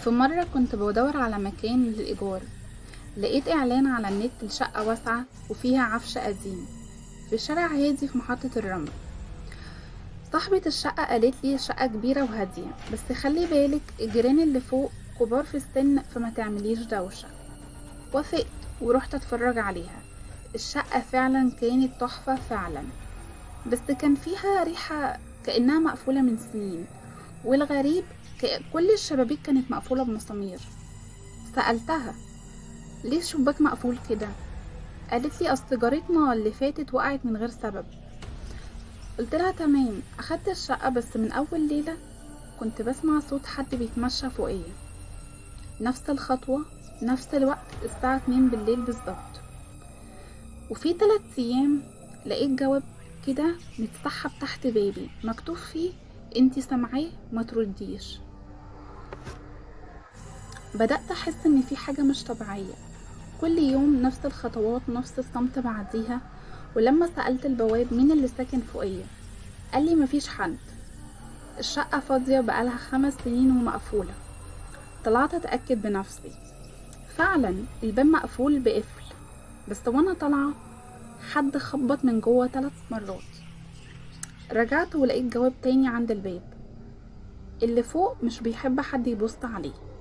في مرة كنت بدور على مكان للإيجار، لقيت إعلان على النت لشقة واسعة وفيها عفش قديم في شارع هادي في محطة الرمل. صاحبة الشقة قالت لي شقة كبيرة وهادية، بس خلي بالك الجيران اللي فوق كبار في السن فما تعمليش دوشة. وافقت ورحت اتفرج عليها. الشقة فعلا كانت تحفة فعلا، بس كان فيها ريحة كأنها مقفولة من سنين، والغريب كل الشبابيك كانت مقفولة بمسامير. سألتها ليه الشباك مقفول كده؟ قالت لي اصل جارتنا اللي فاتت وقعت من غير سبب. قلت لها تمام. اخدت الشقة، بس من اول ليلة كنت بسمع صوت حد بيتمشى فوقيا، نفس الخطوة، نفس الوقت، الساعة 2 بالليل بالظبط. وفي 3 ايام لقيت جواب كده متسحب تحت بابي مكتوب فيه انتي سامعاه ما ترديش. بدأت احس ان في حاجة مش طبيعية، كل يوم نفس الخطوات، نفس الصمت بعديها. ولما سألت البواب مين اللي ساكن فوقيا، قال لي مفيش حد، الشقة فاضية بقالها 5 سنين ومقفولة. طلعت اتأكد بنفسي، فعلا الباب مقفول بقفل، بس وانا طالعة حد خبط من جوه 3 مرات. رجعت ولقيت جواب تاني عند الباب، اللي فوق مش بيحب حد يبص عليه.